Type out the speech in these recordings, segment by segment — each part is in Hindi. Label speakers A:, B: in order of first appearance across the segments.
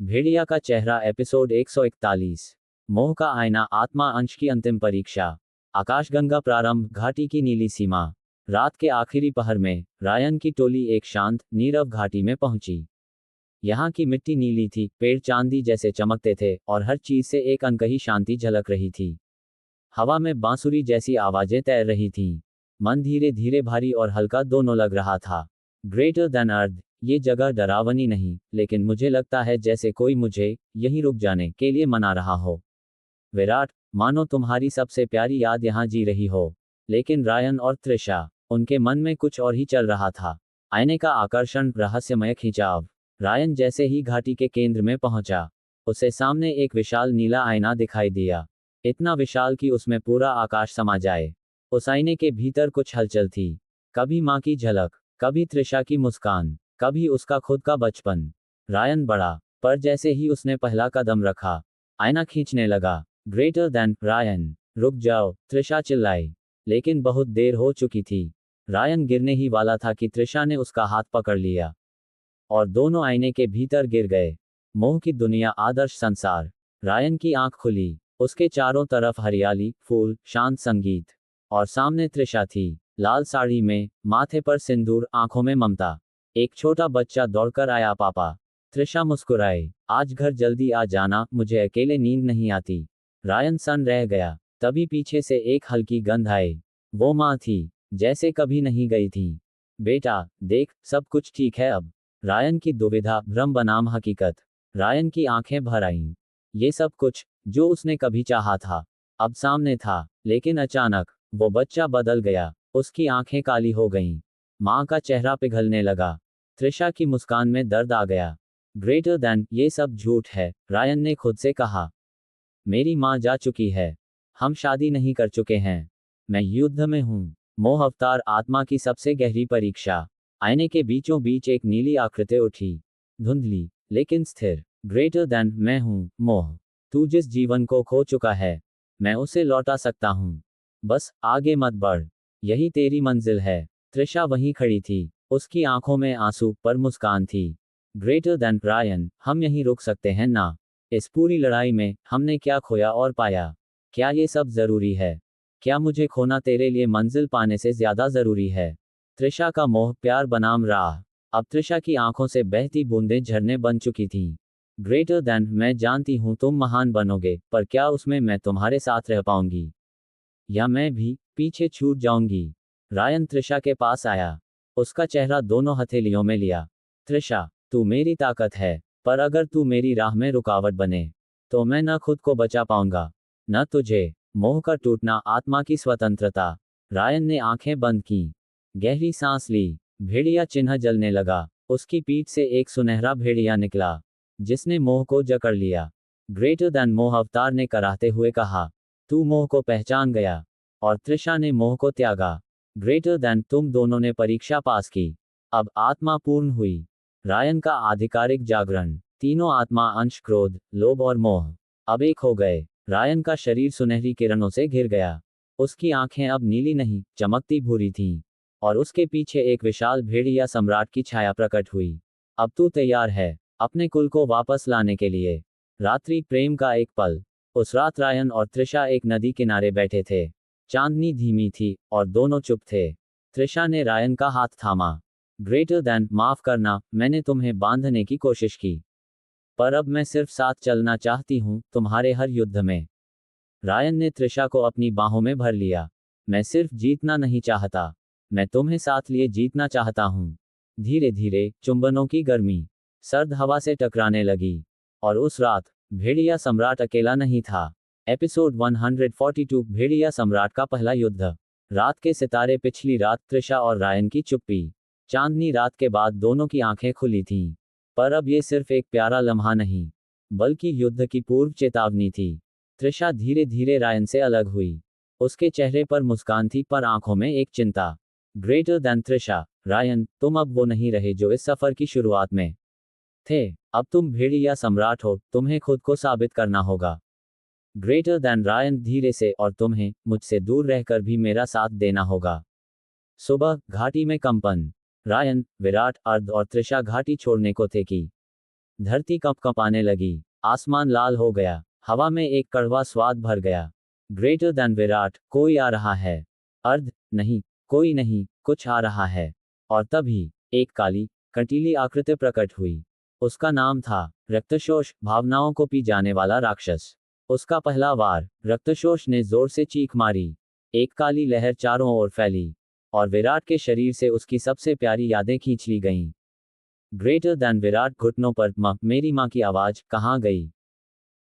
A: भेड़िया का चेहरा एपिसोड 141। मोह का आईना आत्मा अंश की अंतिम परीक्षा। आकाशगंगा प्रारंभ घाटी की नीली सीमा। रात के आखिरी पहर में रायन की टोली एक शांत नीरव घाटी में पहुंची। यहाँ की मिट्टी नीली थी, पेड़ चांदी जैसे चमकते थे और हर चीज से एक अनकही शांति झलक रही थी। हवा में बांसुरी जैसी आवाजें तैर रही थीं। मन धीरे धीरे भारी और हल्का दोनों लग रहा था। ग्रेटर देन अर्थ, ये जगह डरावनी नहीं, लेकिन मुझे लगता है जैसे कोई मुझे यहीं रुक जाने के लिए मना रहा हो। विराट, मानो तुम्हारी सबसे प्यारी याद यहाँ जी रही हो। लेकिन रायन और त्रिशा, उनके मन में कुछ और ही चल रहा था। आईने का आकर्षण, रहस्यमय खिंचाव। रायन जैसे ही घाटी के केंद्र में पहुंचा, उसे सामने एक विशाल नीला आईना दिखाई दिया। इतना विशाल कि उसमें पूरा आकाश समा जाए। उस आईने के भीतर कुछ हलचल थी। कभी माँ की झलक, कभी त्रिशा की मुस्कान, कभी उसका खुद का बचपन। रायन बढ़ा, पर जैसे ही उसने पहला कदम रखा, आईना खींचने लगा। ग्रेटर देन रायन, रुक जाओ, त्रिशा चिल्लाई। लेकिन बहुत देर हो चुकी थी। रायन गिरने ही वाला था कि त्रिशा ने उसका हाथ पकड़ लिया और दोनों आईने के भीतर गिर गए। मोह की दुनिया, आदर्श संसार। रायन की आंख खुली। उसके चारों तरफ हरियाली, फूल, शांत संगीत। और सामने त्रिशा थी, लाल साड़ी में, माथे पर सिंदूर, आंखों में ममता। एक छोटा बच्चा दौड़कर आया, पापा। त्रिशा मुस्कुराए, आज घर जल्दी आ जाना, मुझे अकेले नींद नहीं आती। रायन सन रह गया। तभी पीछे से एक हल्की गंध आई। वो माँ थी, जैसे कभी नहीं गई थी। बेटा, देख, सब कुछ ठीक है अब। रायन की दुविधा, भ्रम बनाम हकीकत। रायन की आंखें भर आईं। ये सब कुछ, जो उसने कभी चाहा था, अब सामने था। लेकिन अचानक, वो बच्चा बदल गया। उसकी आंखें काली हो गईं। माँ का चेहरा पिघलने लगा। त्रिशा की मुस्कान में दर्द आ गया। ग्रेटर देन, ये सब झूठ है, रायन ने खुद से कहा। मेरी माँ जा चुकी है। हम शादी नहीं कर चुके हैं। मैं युद्ध में हूँ। मोह अवतार, आत्मा की सबसे गहरी परीक्षा। आईने के बीचों बीच एक नीली आकृति उठी। धुंधली, लेकिन स्थिर। ग्रेटर देन, मैं हूँ, मोह। तू जिस जीवन को खो चुका है, मैं उसे लौटा सकता हूँ। बस, आगे मत बढ़। यही तेरी मंजिल है। त्रिशा वहीं खड़ी थी। उसकी आंखों में आंसू, पर मुस्कान थी। ग्रेटर देन रायन, हम यहीं रुक सकते हैं ना? इस पूरी लड़ाई में, हमने क्या खोया और पाया? क्या ये सब जरूरी है? क्या मुझे खोना तेरे लिए मंजिल पाने से ज्यादा जरूरी है? त्रिशा का मोह, प्यार बनाम राह। अब त्रिशा की आंखों से बहती बूंदें झरने बन चुकी थीं। ग्रेटर देन, मैं जानती हूं तुम महान बनोगे, पर क्या उसमें मैं तुम्हारे साथ रह पाऊंगी? या मैं भी पीछे छूट जाऊंगी? रायन त्रिशा के पास आया। उसका चेहरा दोनों हथेलियों में लिया। त्रिशा, तू मेरी ताकत है, पर अगर तू मेरी राह में रुकावट बने, तो मैं न खुद को बचा पाऊंगा, न तुझे। मोह का टूटना, आत्मा की स्वतंत्रता। रायन ने आंखें बंद की, गहरी सांस ली। भेड़िया चिन्ह जलने लगा। उसकी पीठ से एक सुनहरा भेड़िया निकला, जिसने मोह को जकड़ लिया। ग्रेटर देन, मोह अवतार ने कराहते हुए कहा, तू मोह को पहचान गया, और त्रिशा ने मोह को त्यागा। ग्रेटर देन, तुम दोनों ने परीक्षा पास की। अब आत्मा पूर्ण हुई। रायन का आधिकारिक जागरण। तीनों आत्मा, अंश, क्रोध, लोभ और मोह, अब एक हो गए। रायन का शरीर सुनहरी किरणों से घिर गया। उसकी आंखें अब नीली नहीं, चमकती भूरी थीं। और उसके पीछे एक विशाल भेड़िया सम्राट की छाया प्रकट हुई। अब तू तैयार है, अपने कुल को वापस लाने के लिए? रात्रि, प्रेम का एक पल। उस रात रायन और त्रिशा एक नदी किनारे बैठे थे। चांदनी धीमी थी, और दोनों चुप थे। त्रिशा ने रायन का हाथ थामा। ग्रेटर देन, माफ करना, मैंने तुम्हें बांधने की कोशिश की, पर अब मैं सिर्फ साथ चलना चाहती हूँ, तुम्हारे हर युद्ध में। रायन ने त्रिशा को अपनी बाहों में भर लिया। मैं सिर्फ जीतना नहीं चाहता, मैं तुम्हें साथ लिए जीतना चाहता हूँ। धीरे धीरे, चुंबनों की गर्मी सर्द हवा से टकराने लगी। और उस रात, भेड़िया सम्राट अकेला नहीं था। एपिसोड 142, भेड़िया सम्राट का पहला युद्ध। रात के सितारे, पिछली रात, त्रिशा और रायन की चुप्पी। चांदनी रात के बाद दोनों की आंखें खुली थीं। पर अब ये सिर्फ एक प्यारा लम्हा नहीं, बल्कि युद्ध की पूर्व चेतावनी थी। त्रिशा धीरे धीरे रायन से अलग हुई। उसके चेहरे पर मुस्कान थी, पर आंखों में एक चिंता। ग्रेटर देन त्रिशा, रायन, तुम अब वो नहीं रहे जो इस सफर की शुरुआत में थे। अब तुम भेड़िया सम्राट हो, तुम्हें खुद को साबित करना होगा। ग्रेटर देन रायन, धीरे से, और तुम्हें मुझसे दूर रहकर भी मेरा साथ देना होगा। सुबह, घाटी में कंपन। रायन, विराट, अर्ध और त्रिशा घाटी छोड़ने को थे कि धरती कंपकंपाने लगी, आसमान लाल हो गया, हवा में एक कड़वा स्वाद भर गया। ग्रेटर देन विराट, कोई आ रहा है। अर्ध, नहीं, कोई नहीं, कुछ आ रहा है। और तभी एक काली, कंटीली आकृति प्रकट हुई। उसका नाम था रक्तशोष, भावनाओं को पी जाने वाला राक्षस। उसका पहला वार, रक्तशोष ने जोर से चीख मारी। एक काली लहर चारों ओर फैली, और विराट के शरीर से उसकी सबसे प्यारी यादें खींच ली गईं। ग्रेटर देन विराट घुटनों पर, माँ, मेरी माँ की आवाज कहाँ गई?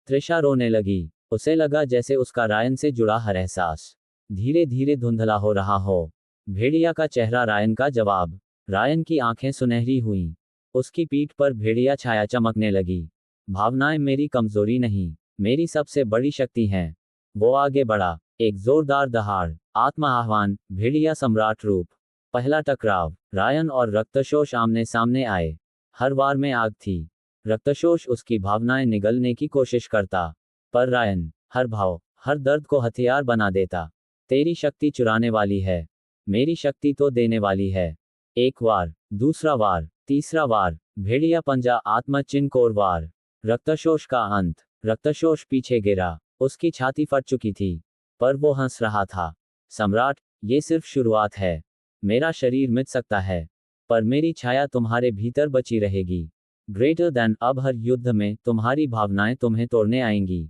A: त्रिशा रोने लगी। उसे लगा जैसे उसका रायन से जुड़ा हर एहसास धीरे धीरे धुंधला हो रहा हो। भेड़िया का चेहरा, रायन का जवाब। रायन की आंखें सुनहरी हुईं। उसकी पीठ पर भेड़िया छाया चमकने लगी। भावनाएं मेरी कमजोरी नहीं, मेरी सबसे बड़ी शक्ति हैं। वो आगे बढ़ा। एक जोरदार दहाड़, आत्मा आह्वान, भेड़िया सम्राट रूप। पहला टकराव, रायन और रक्तशोष आमने सामने आए। हर वार में आग थी। रक्तशोष उसकी भावनाएं निगलने की कोशिश करता, पर रायन हर भाव, हर दर्द को हथियार बना देता। तेरी शक्ति चुराने वाली है, मेरी शक्ति तो देने वाली है। एक वार, दूसरा वार, तीसरा वार, भेड़िया पंजा, आत्मा चिनकोर वार। रक्तशोष का अंत। रक्तशोष पीछे गिरा, उसकी छाती फट चुकी थी, पर वो हंस रहा था। सम्राट, ये सिर्फ शुरुआत है। मेरा शरीर मिट सकता है, पर मेरी छाया तुम्हारे भीतर बची रहेगी। ग्रेटर देन, अब हर युद्ध में तुम्हारी भावनाएं तुम्हें तोड़ने आएंगी।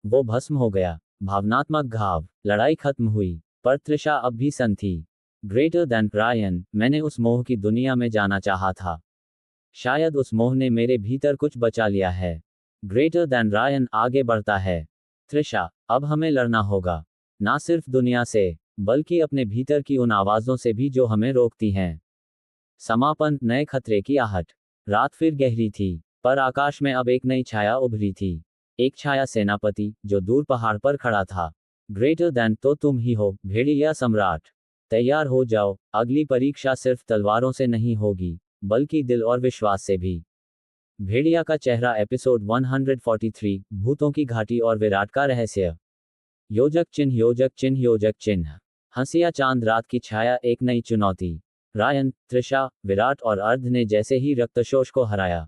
A: वो भस्म हो गया। भावनात्मक घाव, लड़ाई खत्म हुई, पर त्रिशा अब भी सन थी। ग्रेटर देन, रायन, मैंने उस मोह की दुनिया में जाना चाहा था। शायद उस मोह ने मेरे भीतर कुछ बचा लिया है। ग्रेटर देन, रायन आगे बढ़ता है। त्रिशा, अब हमें लड़ना होगा, ना सिर्फ दुनिया से, बल्कि अपने भीतर की उन आवाजों से भी जो हमें रोकती हैं। समापन, नए खतरे की आहट। रात फिर गहरी थी, पर आकाश में अब एक नई छाया उभरी थी। एक छाया सेनापति, जो दूर पहाड़ पर खड़ा था। ग्रेटर देन, तो तुम ही हो, भेड़िया सम्राट। तैयार हो जाओ, अगली परीक्षा सिर्फ तलवारों से नहीं होगी, बल्कि दिल और विश्वास से भी। भेड़िया का चेहरा, एपिसोड 143, भूतों की घाटी और विराट का रहस्य। योजक चिन्ह, योजक चिन्ह, योजक चिन्ह। हंसिया चांद, रात की छाया, एक नई चुनौती। रायन, त्रिशा, विराट और अर्ध ने जैसे ही रक्तशोष को हराया,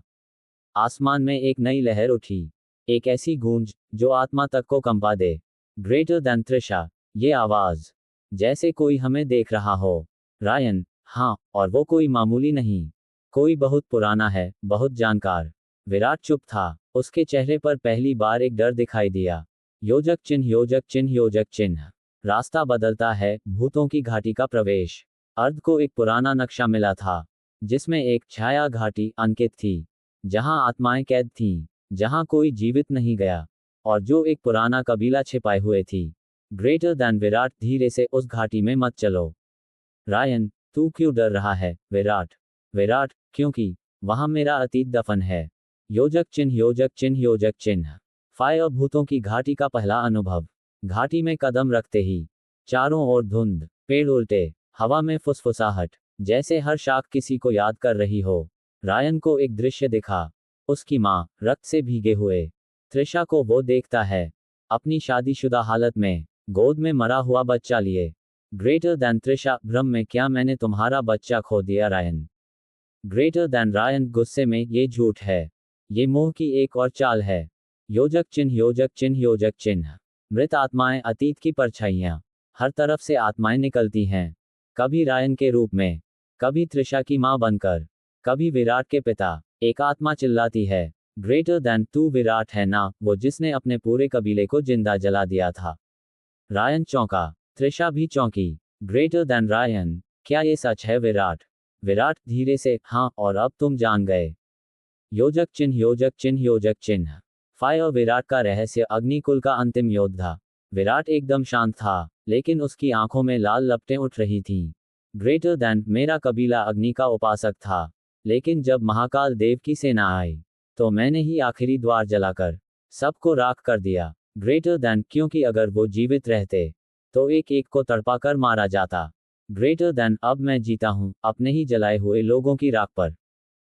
A: आसमान में एक नई लहर उठी। एक ऐसी गूंज जो आत्मा तक को कंपा दे। ग्रेटर देन त्रिशा, ये आवाज, जैसे कोई हमें देख रहा हो। रायन, हाँ, और वो कोई मामूली नहीं, कोई बहुत पुराना है, बहुत जानकार। विराट चुप था। उसके चेहरे पर पहली बार एक डर दिखाई दिया। योजक चिन्ह, योजक चिन्ह, योजक चिन्ह। रास्ता बदलता है, भूतों की घाटी का प्रवेश। अर्ध को एक पुराना नक्शा मिला था, जिसमें एक छाया घाटी अंकित थी, जहां आत्माएं कैद थीं, जहां कोई जीवित नहीं गया, और जो एक पुराना कबीला छिपाए हुए थी। ग्रेटर देन विराट, धीरे से उस घाटी में मत चलो। रायन, तू क्यों डर रहा है? विराट, विराट, क्योंकि वहां मेरा अतीत दफन है। योजक चिन्ह, योजक चिन्ह, योजक चिन्ह। फायर, भूतों की घाटी का पहला अनुभव। घाटी में कदम रखते ही चारों ओर धुंध, पेड़ उल्टे, हवा में फुसफुसाहट, जैसे हर शाख किसी को याद कर रही हो। रायन को एक दृश्य दिखा। उसकी माँ, रक्त से भीगे हुए। त्रिशा को वो देखता है, अपनी शादीशुदा हालत में, गोद में मरा हुआ बच्चा लिए। ग्रेटर देन त्रिशा, भ्रम में क्या मैंने तुम्हारा बच्चा खो दिया? रायन, ग्रेटर देन रायन, गुस्से में, ये झूठ है, ये मोह की एक और चाल है। योजक चिन्ह, योजक चिन्ह, योजक चिन्ह। मृत आत्माएं, अतीत की परछाइयां। हर तरफ से आत्माएं निकलती हैं, कभी रायन के रूप में, कभी त्रिशा की मां बनकर, कभी विराट के पिता। एक आत्मा चिल्लाती है, ग्रेटर देन, तू विराट है ना, वो जिसने अपने पूरे कबीले को जिंदा जला दिया था? रायन चौंका, त्रिशा भी चौंकी। ग्रेटर देन रायन, क्या ये सच है? विराट, विराट धीरे से, हाँ, और अब तुम जान गए। योजक चिन्ह, योजक चिन्ह, योजक चिन्ह। फायर, विराट का रहस्य, अग्निकुल का अंतिम योद्धा। विराट एकदम शांत था, लेकिन उसकी आंखों में लाल लपटें उठ रही थीं। ग्रेटर देन, मेरा कबीला अग्नि का उपासक था, लेकिन जब महाकाल देव की सेना आई, तो मैंने ही आखिरी द्वार जलाकर सबको राख कर दिया। ग्रेटर देन, क्योंकि अगर वो जीवित रहते, तो एक एक को तड़पाकर मारा जाता। ग्रेटर देन, अब मैं जीता हूं, अपने ही जलाए हुए लोगों की राख पर।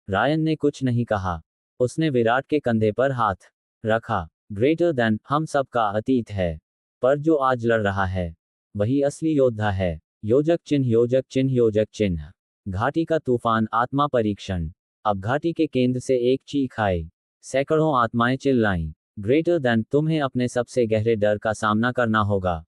A: रायन ने कुछ नहीं कहा। उसने विराट के कंधे पर हाथ रखा। ग्रेटर देन, हम सबका अतीत है, पर जो आज लड़ रहा है, वही असली योद्धा है। योजक चिन्ह, योजक चिन्ह, योजक चिन्ह। घाटी का तूफान, आत्मा परीक्षण। अब घाटी के केंद्र से एक चीख आई। सैकड़ों आत्माएं चिल्लाईं, ग्रेटर देन, तुम्हें अपने सबसे गहरे डर का सामना करना होगा।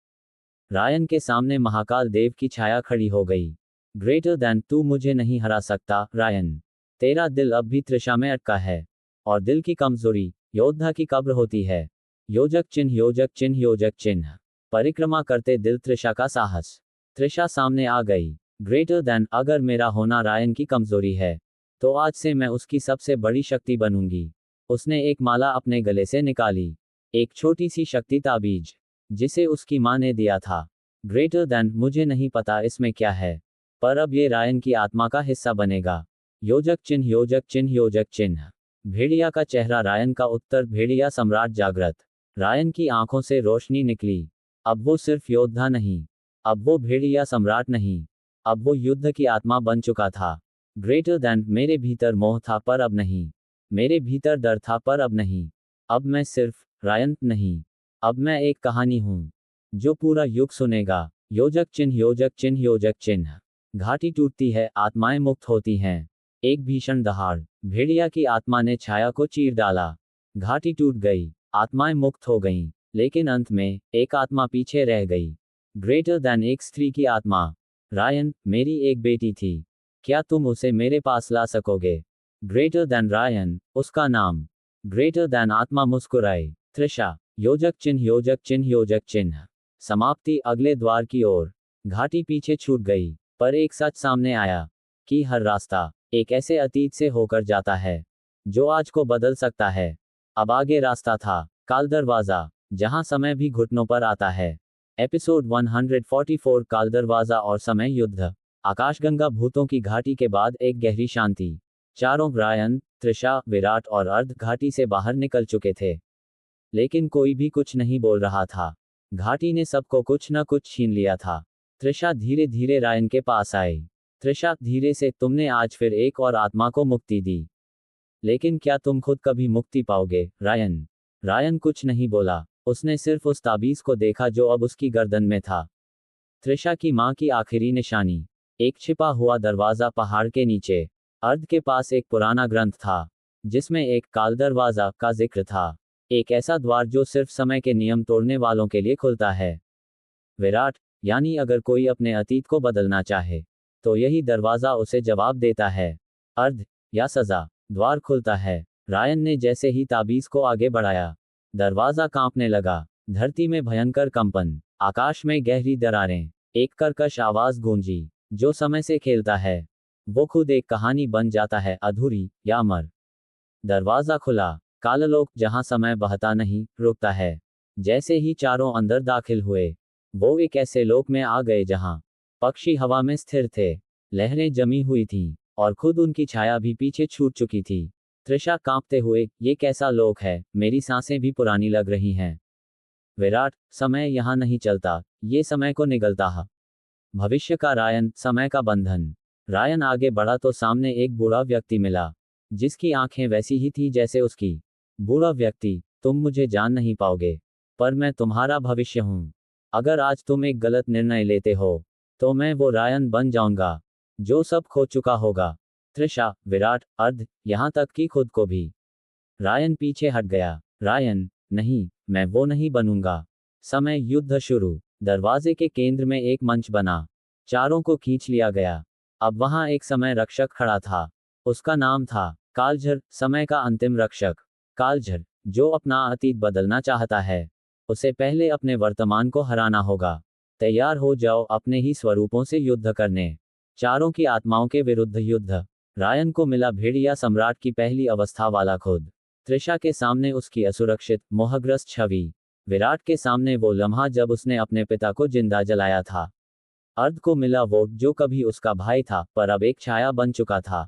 A: रायन के सामने महाकाल देव की छाया खड़ी हो गई। ग्रेटर देन, तू मुझे नहीं हरा सकता रायन। तेरा दिल अब भी तृषा में अटका है। और दिल की कमजोरी योद्धा की कब्र होती है। योजक चिन्ह, योजक चिन्ह, योजक चिन्ह। परिक्रमा करते दिल तृषा का साहस। तृषा सामने आ गई। ग्रेटर देन, अगर मेरा होना रायन की कमजोरी है, तो आज से मैं उसकी सबसे बड़ी शक्ति बनूंगी। उसने एक माला अपने गले से निकाली। एक छोटी सी शक्ति ताबीज, जिसे उसकी मां ने दिया था। ग्रेटर देन, मुझे नहीं पता इसमें क्या है, पर अब ये रायन की आत्मा का हिस्सा बनेगा। योजक चिन्ह, योजक चिन्ह, योजक चिन्ह। भेड़िया का चेहरा, रायन का उत्तर। भेड़िया सम्राट जागृत। रायन की आंखों से रोशनी निकली। अब वो सिर्फ योद्धा नहीं, अब वो भेड़िया सम्राट नहीं, अब वो युद्ध की आत्मा बन चुका था। ग्रेटर देन, मेरे भीतर मोह था पर अब नहीं। मेरे भीतर डर था पर अब नहीं। अब मैं सिर्फ रायन नहीं, अब मैं एक कहानी हूं जो पूरा युग सुनेगा। योजक चिन्ह, योजक चिन्ह, योजक चिन्ह। घाटी टूटती है, आत्माएं मुक्त होती हैं। एक भीषण दहाड़, भेड़िया की आत्मा ने छाया को चीर डाला। घाटी टूट गई, आत्माएं मुक्त हो गईं, लेकिन अंत में एक आत्मा पीछे रह गई। ग्रेटर देन, एक स्त्री की आत्मा। रायन, मेरी एक बेटी थी, क्या तुम उसे मेरे पास ला सकोगे? ग्रेटर देन रायन, उसका नाम। ग्रेटर देन, आत्मा मुस्कुराई। तृषा। योजक चिन्ह, योजक चिन्ह, योजक चिन्ह। समाप्ति। अगले द्वार की ओर। घाटी पीछे छूट गई, पर एक सच सामने आया कि हर रास्ता एक ऐसे अतीत से होकर जाता है जो आज को बदल सकता है। अब आगे रास्ता था काल दरवाजा, जहां समय भी घुटनों पर आता है। एपिसोड 144, काल दरवाजा और समय युद्ध। आकाशगंगा भूतों की घाटी के बाद एक गहरी शांति। चारों, रायन, तृषा, विराट और अर्ध, घाटी से बाहर निकल चुके थे, लेकिन कोई भी कुछ नहीं बोल रहा था। घाटी ने सबको कुछ न कुछ छीन लिया था। तृषा धीरे धीरे रायन के पास आई। तृषा, धीरे से, तुमने आज फिर एक और आत्मा को मुक्ति दी, लेकिन क्या तुम खुद कभी मुक्ति पाओगे रायन? रायन कुछ नहीं बोला, उसने सिर्फ उस ताबीज को देखा जो अब उसकी गर्दन में था। तृषा की मां की आखिरी निशानी। एक छिपा हुआ दरवाजा पहाड़ के नीचे। अर्ध के पास एक पुराना ग्रंथ था, जिसमें एक काल दरवाजा का जिक्र था। एक ऐसा द्वार जो सिर्फ समय के नियम तोड़ने वालों के लिए खुलता है। विराट, यानी अगर कोई अपने अतीत को बदलना चाहे, तो यही दरवाजा उसे जवाब देता है। अर्ध, या सजा। द्वार खुलता है। रायन ने जैसे ही ताबीज को आगे बढ़ाया, दरवाजा कांपने लगा। धरती में भयंकर कंपन, आकाश में गहरी दरारें। एक कर्कश आवाज गूंजी, जो समय से खेलता है, वो खुद एक कहानी बन जाता है, अधूरी या अमर। दरवाजा खुला। काललोक, जहां समय बहता नहीं, रुकता है। जैसे ही चारों अंदर दाखिल हुए, वो एक ऐसे लोक में आ गए जहां पक्षी हवा में स्थिर थे, लहरें जमी हुई थीं, और खुद उनकी छाया भी पीछे छूट चुकी थी। तृषा कांपते हुए, ये कैसा लोक है, मेरी सांसें भी पुरानी लग रही हैं। विराट, समय यहां नहीं चलता, ये समय को निगलता है। भविष्य का रायन, समय का बंधन। रायन आगे बढ़ा तो सामने एक बूढ़ा व्यक्ति मिला, जिसकी आंखें वैसी ही थी जैसे उसकी। बूढ़ा व्यक्ति, तुम मुझे जान नहीं पाओगे, पर मैं तुम्हारा भविष्य हूं। अगर आज तुम एक गलत निर्णय लेते हो, तो मैं वो रायन बन जाऊंगा जो सब खो चुका होगा। तृषा, विराट, अर्ध, यहां तक कि खुद को भी। रायन पीछे हट गया। रायन, नहीं, मैं वो नहीं बनूंगा। समय युद्ध शुरू। दरवाजे के केंद्र में एक मंच बना। चारों को खींच लिया गया। अब वहां एक समय रक्षक खड़ा था। उसका नाम था कालझर, समय का अंतिम रक्षक। कालझर, जो अपना अतीत बदलना चाहता है, उसे पहले अपने वर्तमान को हराना होगा। तैयार हो जाओ अपने ही स्वरूपों से युद्ध करने। चारों की आत्माओं के विरुद्ध युद्ध। रायन को मिला भेड़िया सम्राट की पहली अवस्था वाला खुद। तृषा के सामने उसकी असुरक्षित, मोहग्रस्त छवि। विराट के सामने वो लम्हा जब उसने अपने पिता को जिंदा जलाया था। अर्ध को मिला वो जो कभी उसका भाई था, पर अब एक छाया बन चुका था।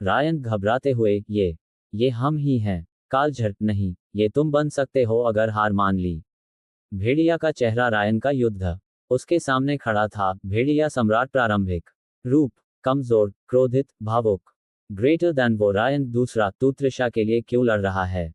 A: रायन घबराते हुए, ये हम ही हैं। कालझर, नहीं, ये तुम बन सकते हो अगर हार मान ली। भेड़िया का चेहरा, रायन का युद्ध। उसके सामने खड़ा था भेड़िया सम्राट, प्रारंभिक रूप, कमजोर, क्रोधित, भावुक। ग्रेटर देन वो रायन दूसरा, तू तृषा के लिए क्यों लड़ रहा है?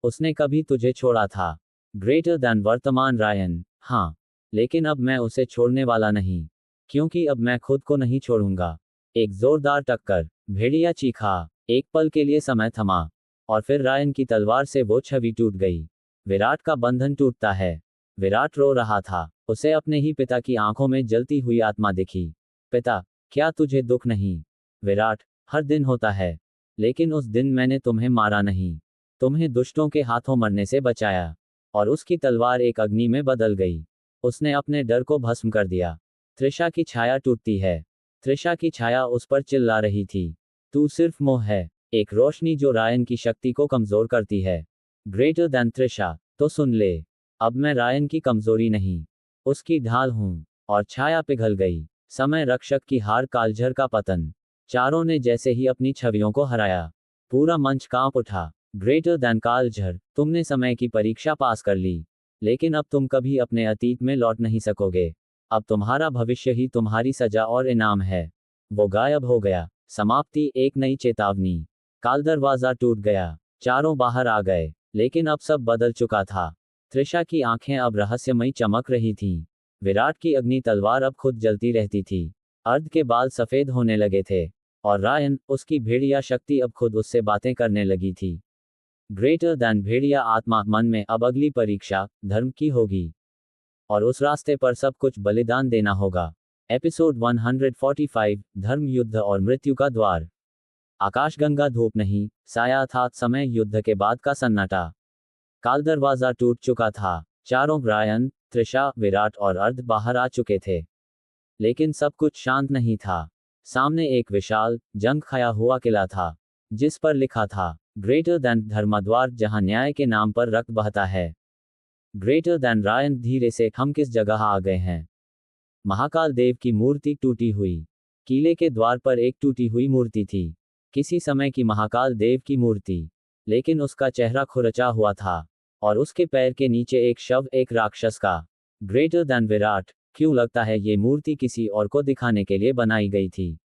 A: उसने कभी तुझे छोड़ा था। ग्रेटर देन वर्तमान रायन, हाँ, लेकिन अब मैं उसे छोड़ने वाला नहीं, क्योंकि अब मैं खुद को नहीं छोड़ूंगा। एक जोरदार टक्कर। भेड़िया चीखा। एक पल के लिए समय थमा, और फिर रायन की तलवार से वो छवि टूट गई। विराट का बंधन टूटता है। विराट रो रहा था। उसे अपने ही पिता की आंखों में जलती हुई आत्मा दिखी। पिता, क्या तुझे दुख नहीं? विराट, हर दिन होता है, लेकिन उस दिन मैंने तुम्हें मारा नहीं, तुम्हें दुष्टों के हाथों मरने से बचाया। और उसकी तलवार एक अग्नि में बदल गई। उसने अपने डर को भस्म कर दिया। त्रिशा की छाया टूटती है। त्रिशा की छाया उस पर चिल्ला रही थी, तू सिर्फ मोह है, एक रोशनी जो रायन की शक्ति को कमजोर करती है। ग्रेटर दैन त्रिशा, तो सुन ले, अब मैं रायन की कमजोरी नहीं, उसकी ढाल हूं। और छाया पिघल गई। समय रक्षक की हार, कालझर का पतन। चारों ने जैसे ही अपनी छवियों को हराया, पूरा मंच कांप उठा। ग्रेटर दैन कालझर, तुमने समय की परीक्षा पास कर ली, लेकिन अब तुम कभी अपने अतीत में लौट नहीं सकोगे। अब तुम्हारा भविष्य ही तुम्हारी सजा और इनाम है। वो गायब हो गया। समाप्ति, एक नई चेतावनी। काल दरवाजा टूट गया। चारों बाहर आ गए, लेकिन अब सब बदल चुका था। त्रिशा की आंखें अब रहस्यमयी चमक रही थीं। विराट की अग्नि तलवार अब खुद जलती रहती थी। अर्ध के बाल सफेद होने लगे थे। और रायन, उसकी भेड़िया शक्ति अब खुद उससे बातें करने लगी थी। ग्रेटर दैन भेड़िया आत्मा, मन में अब अगली परीक्षा धर्म की होगी। और उस रास्ते पर सब कुछ बलिदान देना होगा। एपिसोड 145, धर्म, युद्ध और मृत्यु का द्वार। आकाशगंगा धूप नहीं, साया था। समय, युद्ध के बाद का सन्नाटा। काल दरवाजा टूट चुका था। चारों, रायन, त्रिशा, विराट और अर्ध, बाहर आ चुके थे। लेकिन सब कुछ शांत नहीं था। सामने एक विशाल, जंग खाया हुआ किला था, जिस पर लिखा था, ग्रेटर दैन धर्मद्वार, जहां न्याय के नाम पर रक्त बहता है। ग्रेटर दैन रायन, धीरे से, हम किस जगह आ गए हैं? महाकाल देव की मूर्ति टूटी हुई। किले के द्वार पर एक टूटी हुई मूर्ति थी। किसी समय की महाकाल देव की मूर्ति, लेकिन उसका चेहरा खुरचा हुआ था। और उसके पैर के नीचे एक शव, एक राक्षस का। ग्रेटर दैन विराट, क्यों लगता है ये मूर्ति किसी और को दिखाने के लिए बनाई गई थी?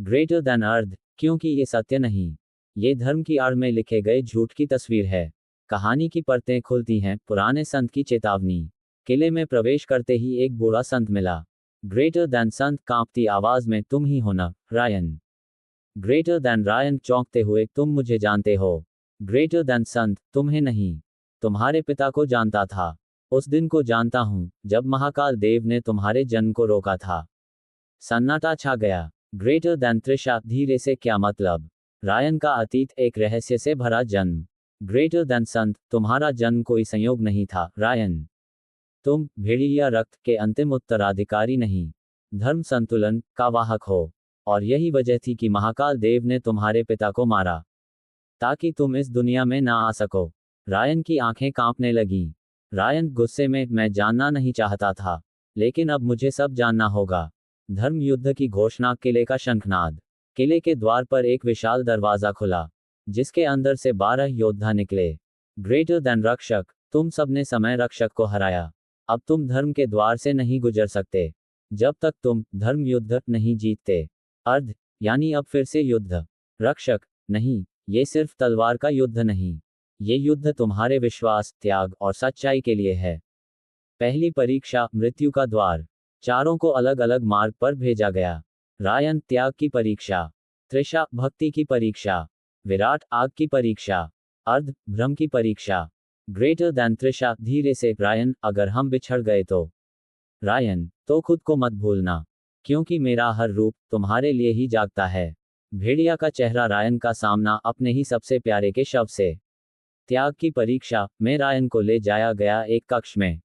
A: ग्रेटर दैन अर्ध, क्योंकि ये सत्य नहीं, ये धर्म की आड़ में लिखे गए झूठ की तस्वीर है। कहानी की परतें खुलती हैं। पुराने संत की चेतावनी। किले में प्रवेश करते ही एक बूढ़ा संत मिला। ग्रेटर दैन संत, कांपती आवाज में, तुम ही हो ना, रायन? ग्रेटर दैन रायन, चौंकते हुए, तुम मुझे जानते हो? ग्रेटर दैन संत, तुम्हें नहीं, तुम्हारे पिता को जानता था। उस दिन को जानता हूं, जब महाकाल देव ने तुम्हारे जन्म को रोका था। सन्नाटा छा गया। ग्रेटर दैन त्रिशा, धीरे से, क्या मतलब? रायन का अतीत, एक रहस्य से भरा जन्म। ग्रेटर दैन संत, तुम्हारा जन्म कोई संयोग नहीं था, रायन। तुम, भेड़िया रक्त के अंतिम उत्तराधिकारी नहीं, धर्म संतुलन का वाहक हो। और यही वजह थी कि महाकाल देव ने तुम्हारे पिता को मारा, ताकि तुम इस दुनिया में ना आ सको। रायन की आंखें कांपने लगीं। रायन, गुस्से में, मैं जानना नहीं चाहता था, लेकिन अब मुझे सब जानना होगा। धर्म युद्ध की घोषणा, किले का शंखनाद। किले के द्वार पर एक विशाल दरवाजा खुला, जिसके अंदर से 12 योद्धा निकले। ग्रेटर दैन रक्षक, तुम सबने समय रक्षक को हराया। अब तुम धर्म के द्वार से नहीं गुजर सकते, जब तक तुम धर्म युद्ध नहीं जीतते। अर्ध, यानी अब फिर से युद्ध। रक्षक, नहीं, ये सिर्फ तलवार का युद्ध नहीं, ये युद्ध तुम्हारे विश्वास, त्याग और सच्चाई के लिए है। पहली परीक्षा, मृत्यु का द्वार। चारों को अलग अलग मार्ग पर भेजा गया। रायन, त्याग की परीक्षा। त्रिशा, भक्ति की परीक्षा। विराट, आग की परीक्षा। अर्ध, भ्रम की परीक्षा। ग्रेटर दैन त्रिशा, धीरे से, रायन, अगर हम बिछड़ गए तो? रायन, तो खुद को मत भूलना, क्योंकि मेरा हर रूप तुम्हारे लिए ही जागता है। भेड़िया का चेहरा, रायन का सामना अपने ही सबसे प्यारे के शव से। त्याग की परीक्षा, में रायन को ले जाया गया एक कक्ष में,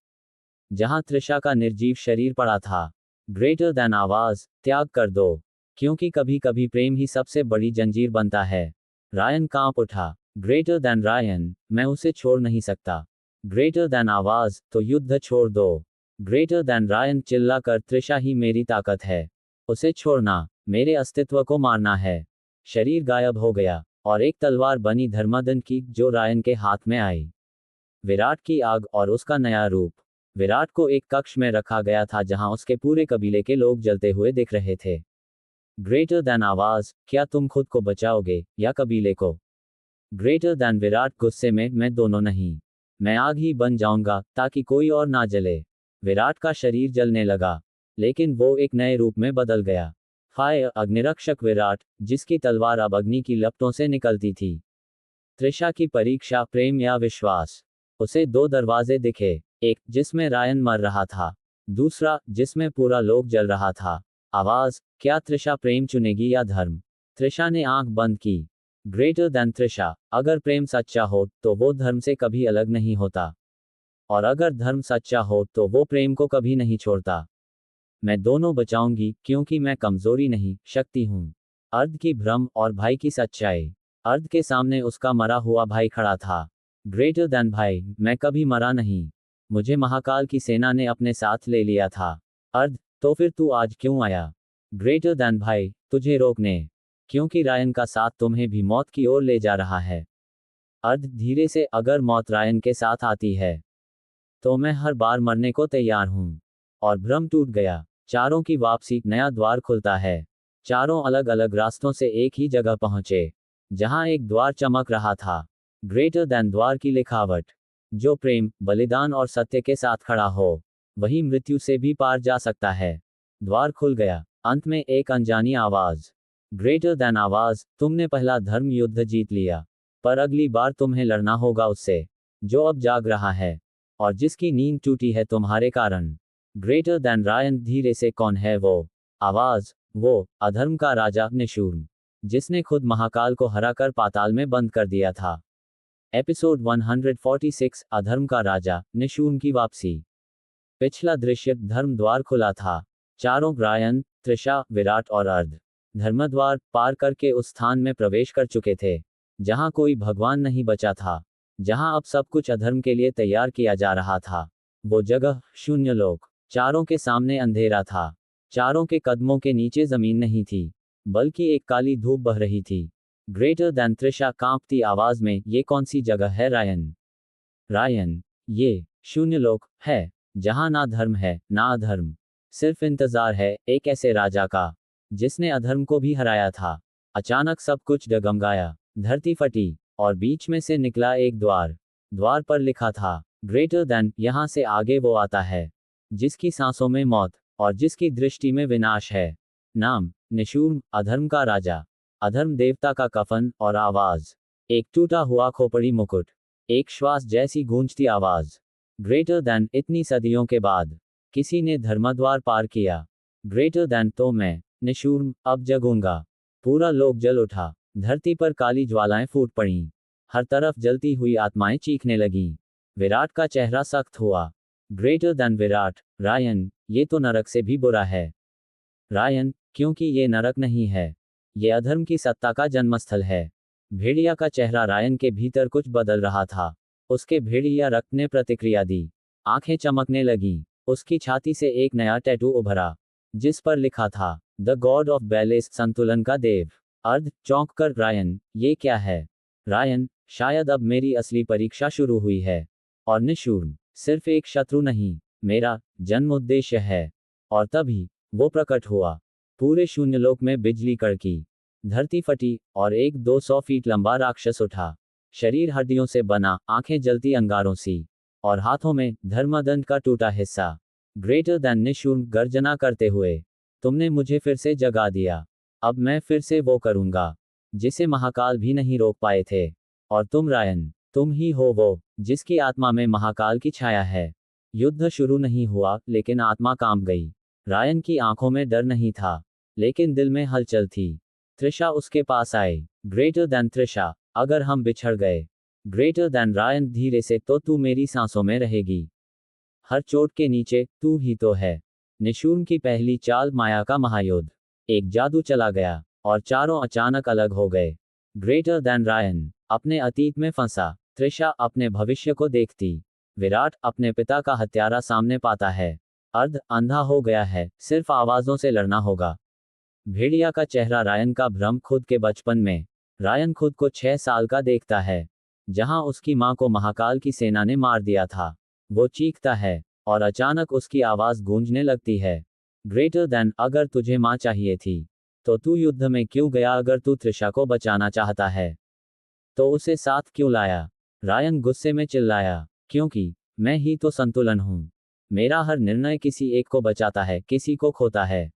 A: जहां त्रिशा का निर्जीव शरीर पड़ा था। ग्रेटर दैन आवाज, त्याग कर दो, क्योंकि कभी कभी प्रेम ही सबसे बड़ी जंजीर बनता है। रायन कांप उठा। ग्रेटर दैन रायन, मैं उसे छोड़ नहीं सकता। ग्रेटर दैन आवाज, तो युद्ध छोड़ दो। ग्रेटर दैन रायन चिल्लाकर, त्रिशा ही मेरी ताकत है, उसे छोड़ना मेरे अस्तित्व को मारना है। शरीर गायब हो गया, और एक तलवार बनी धर्मदंड की, जो रायन के हाथ में आई। विराट की आग और उसका नया रूप। विराट को एक कक्ष में रखा गया था, जहां उसके पूरे कबीले के लोग जलते हुए दिख रहे थे। ग्रेटर दैन आवाज, क्या तुम खुद को बचाओगे या कबीले को? ग्रेटर दैन विराट, गुस्से में, मैं दोनों नहीं, मैं आग ही बन जाऊंगा, ताकि कोई और ना जले। विराट का शरीर जलने लगा, लेकिन वो एक नए रूप में बदल गया। फायर अग्निरक्षक विराट, जिसकी तलवार अब अग्नि की लपटों से निकलती थी। त्रिशा की परीक्षा, प्रेम या विश्वास। उसे दो दरवाजे दिखे, एक जिसमें रायन मर रहा था, दूसरा जिसमें पूरा लोक जल रहा था। आवाज, क्या त्रिशा प्रेम चुनेगी या धर्म? त्रिशा ने आंख बंद की। ग्रेटर देन त्रिशा, अगर प्रेम सच्चा हो तो वो धर्म से कभी अलग नहीं होता, और अगर धर्म सच्चा हो तो वो प्रेम को कभी नहीं छोड़ता। मैं दोनों बचाऊंगी, क्योंकि मैं कमजोरी नहीं, शक्ति हूं। अर्ध की भ्रम और भाई की सच्चाई। अर्ध के सामने उसका मरा हुआ भाई खड़ा था। ग्रेटर देन भाई, मैं कभी मरा नहीं। मुझे महाकाल की सेना ने अपने साथ ले लिया था। अर्ध, तो फिर तू आज क्यों आया? ग्रेटर देन भाई, तुझे रोकने। क्योंकि रायन का साथ तुम्हें भी मौत की ओर ले जा रहा है। अर्ध धीरे से, अगर मौत रायन के साथ आती है तो मैं हर बार मरने को तैयार हूं। और भ्रम टूट गया। चारों की वापसी, नया द्वार खुलता है। चारों अलग अलग रास्तों से एक ही जगह पहुंचे, जहां एक द्वार चमक रहा था। ग्रेटर देन द्वार की लिखावट। जो प्रेम, बलिदान और सत्य के साथ खड़ा हो, वही मृत्यु से भी पार जा सकता है। द्वार खुल गया। अंत में एक अनजानी आवाज। ग्रेटर देन आवाज, तुमने पहला धर्म युद्ध जीत लिया, पर अगली बार तुम्हें लड़ना होगा उससे जो अब जाग रहा है, और जिसकी नींद टूटी है तुम्हारे कारण। ग्रेटर देन रायन धीरे से, कौन है वो? आवाज, वो अधर्म का राजा निशूर्म, जिसने खुद महाकाल को हराकर पाताल में बंद कर दिया था। एपिसोड 146, अधर्म का राजा निशूर्म की वापसी। पिछला दृश्य, धर्म द्वार खुला था। चारों, रायन, त्रिशा, विराट और अर्ध, धर्मद्वार पार करके उस स्थान में प्रवेश कर चुके थे जहां कोई भगवान नहीं बचा था, जहां अब सब कुछ अधर्म के लिए तैयार किया जा रहा था। वो जगह, शून्य लोक। चारों के सामने अंधेरा था। चारों के कदमों के नीचे जमीन नहीं थी, बल्कि एक काली धूप बह रही थी। ग्रेटर देन त्रिशा कांपती आवाज में, ये कौन सी जगह है रायन? रायन, ये शून्य लोक है, जहां ना धर्म है ना अधर्म। सिर्फ इंतजार है एक ऐसे राजा का जिसने अधर्म को भी हराया था। अचानक सब कुछ डगमगाया। धरती फटी, और बीच में से निकला एक द्वार। द्वार पर लिखा था, ग्रेटर देन, यहां से आगे वो आता है जिसकी सांसों में मौत और जिसकी दृष्टि में विनाश है। नाम, निशूर्म, अधर्म का राजा। अधर्म देवता का कफन और आवाज, एक टूटा हुआ खोपड़ी मुकुट, एक श्वास जैसी गूंजती आवाज। ग्रेटर देन, इतनी सदियों के बाद किसी ने धर्मद्वार पार किया। ग्रेटर देन, तो मैं निशूर्म अब जगूंगा। पूरा लोक जल उठा। धरती पर काली ज्वालाएं फूट पड़ीं। हर तरफ जलती हुई आत्माएं चीखने लगीं। विराट का चेहरा सख्त हुआ। ग्रेटर देन विराट, रायन, ये तो नरक से भी बुरा है। रायन, क्योंकि ये नरक नहीं है, ये अधर्म की सत्ता का जन्मस्थल है। भेड़िया का चेहरा, रायन के भीतर कुछ बदल रहा था। उसके भेड़िया रक्त ने प्रतिक्रिया दी। आंखें चमकने लगीं। उसकी छाती से एक नया टैटू उभरा, जिस पर लिखा था, द गॉड ऑफ बैलेंस, संतुलन का देव। अर्ध चौंक कर, रायन, ये क्या है? रायन, शायद अब मेरी असली परीक्षा शुरू हुई है। और निशूर्म, सिर्फ एक शत्रु नहीं, मेरा जन्म उद्देश्य है। और तभी वो प्रकट हुआ। पूरे शून्यलोक में बिजली कड़की। धरती फटी, और एक 200 फीट लंबा राक्षस उठा। शरीर हड्डियों से बना, आंखें जलती अंगारों सी, और हाथों में धर्मदंड का टूटा हिस्सा। ग्रेटर देन निशूर्म गर्जना करते हुए, तुमने मुझे फिर से जगा दिया। अब मैं फिर से वो करूंगा जिसे महाकाल भी नहीं रोक पाए थे। और तुम रायन, तुम ही हो वो जिसकी आत्मा में महाकाल की छाया है। युद्ध शुरू नहीं हुआ, लेकिन आत्मा कांप गई। रायन की आंखों में डर नहीं था, लेकिन दिल में हलचल थी। त्रिशा उसके पास आई। ग्रेटर देन त्रिशा, अगर हम बिछड़ गए। ग्रेटर देन रायन धीरे से, तो तू मेरी सांसों में रहेगी। हर चोट के नीचे तू ही तो है। निशूर्म की पहली चाल, माया का महायुद्ध। एक जादू चला गया, और चारों अचानक अलग हो गए। ग्रेटर देन रायन अपने अतीत में फंसा। त्रिशा अपने भविष्य को देखती। विराट अपने पिता का हत्यारा सामने पाता है। अर्ध अंधा हो गया है, सिर्फ आवाजों से लड़ना होगा। भेड़िया का चेहरा, रायन का भ्रम खुद के बचपन में। रायन खुद को 6 साल का देखता है, जहां उसकी मां को महाकाल की सेना ने मार दिया था। वो चीखता है, और अचानक उसकी आवाज गूंजने लगती है। ग्रेटर देन, अगर तुझे मां चाहिए थी तो तू युद्ध में क्यों गया? अगर तू त्रिशा को बचाना चाहता है तो उसे साथ क्यों लाया? रायन गुस्से में चिल्लाया, क्योंकि मैं ही तो संतुलन हूं। मेरा हर निर्णय किसी एक को बचाता है, किसी को खोता है।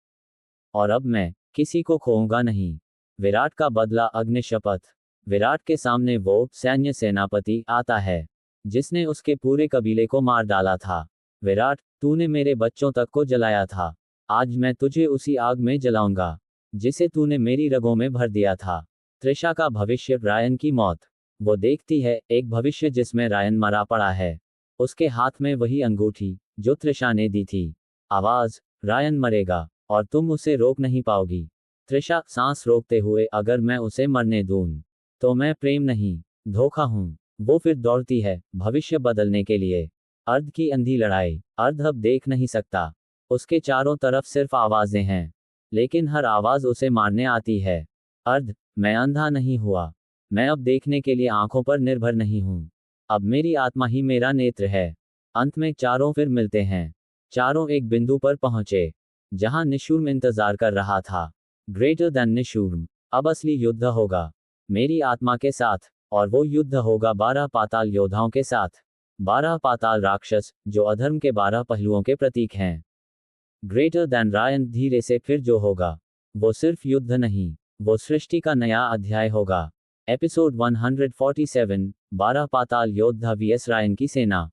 A: और अब मैं किसी को खोऊंगा नहीं। विराट का बदला अग्निशपथ। विराट के सामने वो सैन्य सेनापति आता है जिसने उसके पूरे कबीले को मार डाला था। विराट, तूने मेरे बच्चों तक को जलाया था। आज मैं तुझे उसी आग में जलाऊंगा जिसे तूने मेरी रगों में भर दिया था। त्रिशा का भविष्य, रायन की मौत। वो देखती है एक भविष्य जिसमें रायन मरा पड़ा है। उसके हाथ में वही अंगूठी जो त्रिशा ने दी थी। आवाज, रायन मरेगा और तुम उसे रोक नहीं पाओगी। त्रिशा, सांस रोकते हुए, अगर मैं उसे मरने दूं तो मैं प्रेम नहीं, धोखा हूं। वो फिर दौड़ती है भविष्य बदलने के लिए। अर्ध की अंधी लड़ाई। अर्ध अब देख नहीं सकता। उसके चारों तरफ सिर्फ आवाजें हैं, लेकिन हर आवाज उसे मारने आती है। अर्ध, मैं अंधा नहीं हुआ। मैं अब देखने के लिए आंखों पर निर्भर नहीं हूं। अब मेरी आत्मा ही मेरा नेत्र है। अंत में चारों फिर मिलते हैं। चारों एक बिंदु पर पहुंचे जहां निशूर्म इंतजार कर रहा था। ग्रेटर देन निशूर्म। अब असली युद्ध होगा मेरी आत्मा के साथ, और वो युद्ध होगा 12 पाताल योद्धाओं के साथ। 12 पाताल राक्षस जो अधर्म के 12 पहलुओं के प्रतीक हैं। Greater than Ryan. धीरे से फिर जो होगा वो सिर्फ युद्ध नहीं, वो सृष्टि का नया अध्याय होगा। एपिसोड 147, 12 पाताल योद्धा वीएस रायन की सेना।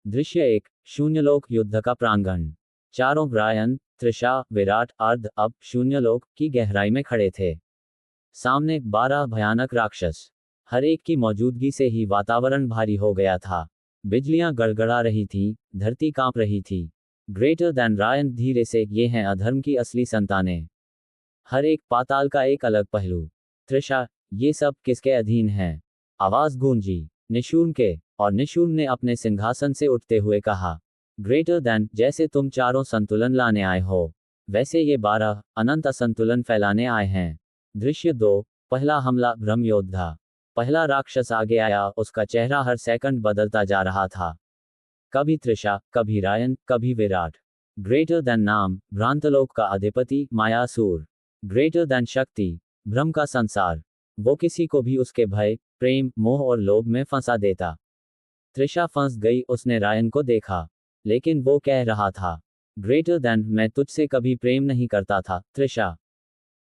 A: दृश्य 1, शून्यलोक युद्ध का प्रांगण। चारों, रायन, त्रिशा, विराट, अर्ध, अब शून्यलोक की गहराई में खड़े थे। सामने 12 भयानक राक्षस। हर एक की मौजूदगी से ही वातावरण भारी हो गया था। बिजलियां गड़गड़ा रही थीं, धरती कांप रही थी। Greater than Ryan. धीरे से, ये हैं अधर्म की असली संतानें। हर एक पाताल का एक अलग पहलू। त्रिशा, ये सब किसके अधीन हैं? आवाज गूंजी, निशूर्म के। और निशूर्म ने अपने सिंहासन से उठते हुए कहा, ग्रेटर देन, जैसे तुम चारों संतुलन लाने आए हो, वैसे ये 12 अनंत असंतुलन फैलाने आए हैं। दृश्य 2, पहला हमला। ब्रह्म योद्धा। पहला राक्षस आगे आया, उसका चेहरा हर सेकंड बदलता जा रहा था। कभी त्रिशा, कभी रायन, कभी विराट। ग्रेटर देन नाम, भ्रांतलोक का अधिपति, मायासुर। ग्रेटर देन शक्ति, भ्रम का संसार। वो किसी को भी उसके भय, प्रेम, मोह और लोभ में फंसा देता। त्रिशा फंस गई। उसने रायन को देखा, लेकिन वो कह रहा था, ग्रेटर देन, मैं तुझसे कभी प्रेम नहीं करता था त्रिशा।